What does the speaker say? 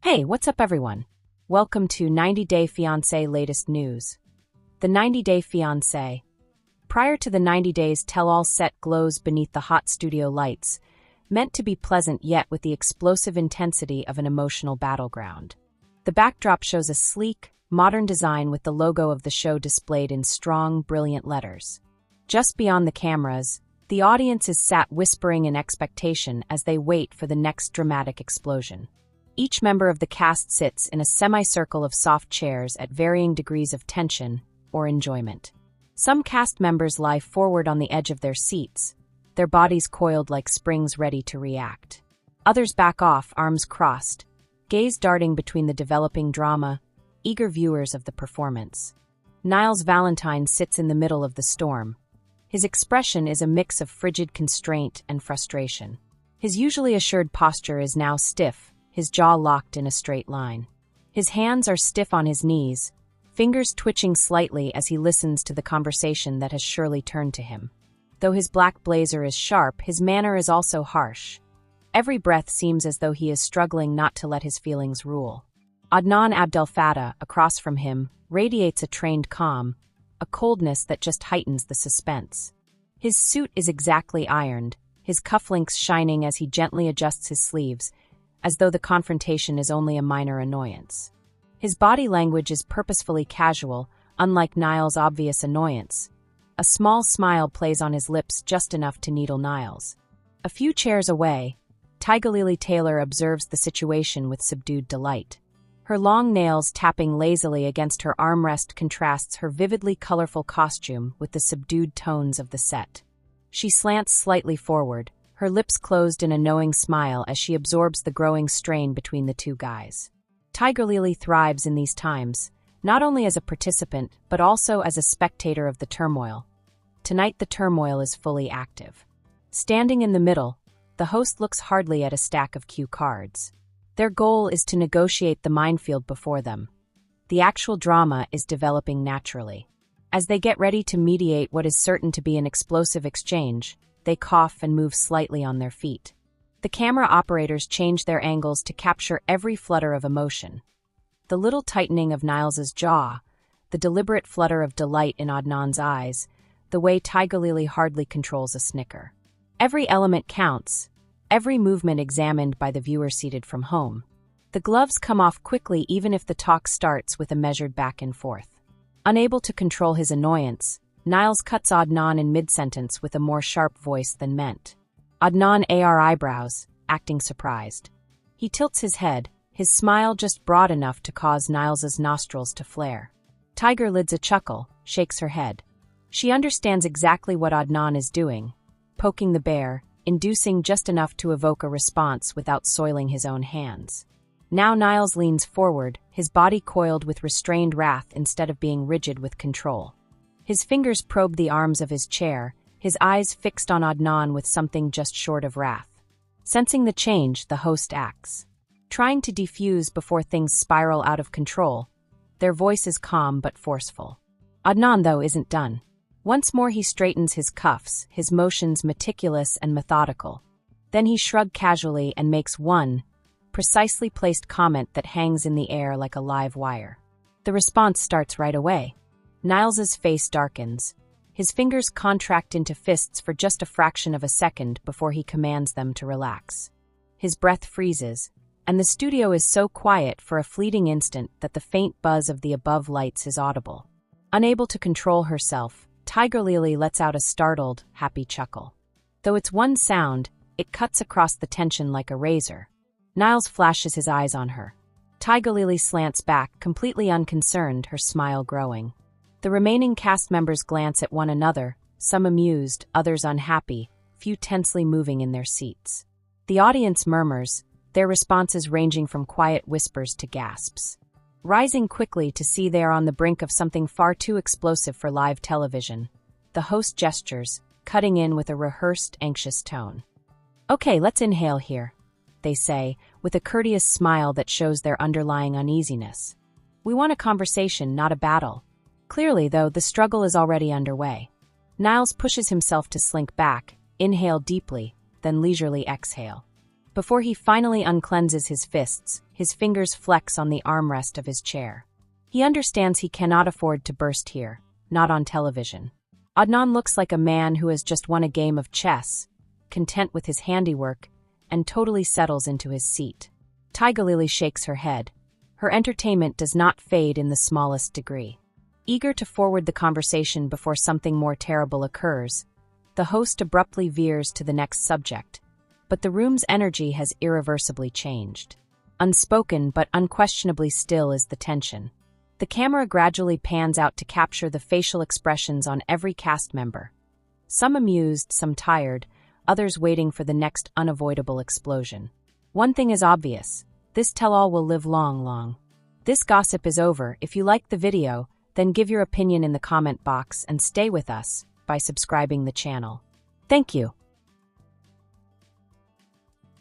Hey, what's up everyone? Welcome to 90 Day Fiancé latest news. The 90 Day Fiancé. Prior to the 90 days, tell-all set glows beneath the hot studio lights, meant to be pleasant yet with the explosive intensity of an emotional battleground. The backdrop shows a sleek, modern design with the logo of the show displayed in strong, brilliant letters. Just beyond the cameras, the audience is sat whispering in expectation as they wait for the next dramatic explosion. Each member of the cast sits in a semicircle of soft chairs at varying degrees of tension or enjoyment. Some cast members lie forward on the edge of their seats, their bodies coiled like springs ready to react. Others back off, arms crossed, gaze darting between the developing drama, eager viewers of the performance. Niles Valentine sits in the middle of the storm. His expression is a mix of frigid constraint and frustration. His usually assured posture is now stiff, his jaw locked in a straight line. His hands are stiff on his knees, fingers twitching slightly as he listens to the conversation that has surely turned to him. Though his black blazer is sharp, his manner is also harsh. Every breath seems as though he is struggling not to let his feelings rule. Adnan Abdel Fattah, across from him, radiates a trained calm, a coldness that just heightens the suspense. His suit is exactly ironed, his cufflinks shining as he gently adjusts his sleeves, as though the confrontation is only a minor annoyance. His body language is purposefully casual, unlike Niles' obvious annoyance. A small smile plays on his lips just enough to needle Niles. A few chairs away, Tigerlily Taylor observes the situation with subdued delight. Her long nails tapping lazily against her armrest contrasts her vividly colorful costume with the subdued tones of the set. She slants slightly forward, her lips closed in a knowing smile as she absorbs the growing strain between the two guys. Tigerlily thrives in these times, not only as a participant but also as a spectator of the turmoil. Tonight the turmoil is fully active. Standing in the middle, the host looks hardly at a stack of cue cards. Their goal is to negotiate the minefield before them. The actual drama is developing naturally. As they get ready to mediate what is certain to be an explosive exchange, they cough and move slightly on their feet. The camera operators change their angles to capture every flutter of emotion. The little tightening of Niles's jaw, the deliberate flutter of delight in Adnan's eyes, the way Tigerlily hardly controls a snicker. Every element counts, every movement examined by the viewer seated from home. The gloves come off quickly even if the talk starts with a measured back and forth. Unable to control his annoyance, Niles cuts Adnan in mid-sentence with a more sharp voice than meant. Adnan AR eyebrows, acting surprised. He tilts his head, his smile just broad enough to cause Niles's nostrils to flare. Tiger lids a chuckle, shakes her head. She understands exactly what Adnan is doing, poking the bear, inducing just enough to evoke a response without soiling his own hands. Now Niles leans forward, his body coiled with restrained wrath instead of being rigid with control. His fingers probe the arms of his chair, his eyes fixed on Adnan with something just short of wrath. Sensing the change, the host acts. Trying to defuse before things spiral out of control, their voice is calm but forceful. Adnan, though, isn't done. Once more he straightens his cuffs, his motions meticulous and methodical. Then he shrugs casually and makes one, precisely placed comment that hangs in the air like a live wire. The response starts right away. Niles's face darkens. His fingers contract into fists for just a fraction of a second before he commands them to relax. His breath freezes, and the studio is so quiet for a fleeting instant that the faint buzz of the above lights is audible. Unable to control herself, Tigerlily lets out a startled, happy chuckle. Though it's one sound, it cuts across the tension like a razor. Niles flashes his eyes on her. Tigerlily slants back, completely unconcerned, her smile growing. The remaining cast members glance at one another, some amused, others unhappy, few tensely moving in their seats. The audience murmurs, their responses ranging from quiet whispers to gasps. Rising quickly to see they are on the brink of something far too explosive for live television, the host gestures, cutting in with a rehearsed, anxious tone. "Okay, let's inhale here," they say, with a courteous smile that shows their underlying uneasiness. "We want a conversation, not a battle." Clearly, though, the struggle is already underway. Niles pushes himself to slink back, inhale deeply, then leisurely exhale. Before he finally unclenses his fists, his fingers flex on the armrest of his chair. He understands he cannot afford to burst here, not on television. Adnan looks like a man who has just won a game of chess, content with his handiwork, and totally settles into his seat. Tigerlily shakes her head. Her entertainment does not fade in the smallest degree. Eager to forward the conversation before something more terrible occurs, the host abruptly veers to the next subject, but the room's energy has irreversibly changed. Unspoken but unquestionably still is the tension. The camera gradually pans out to capture the facial expressions on every cast member. Some amused, some tired, others waiting for the next unavoidable explosion. One thing is obvious: this tell-all will live long. This gossip is over. If you liked the video, then give your opinion in the comment box and stay with us by subscribing the channel. Thank you.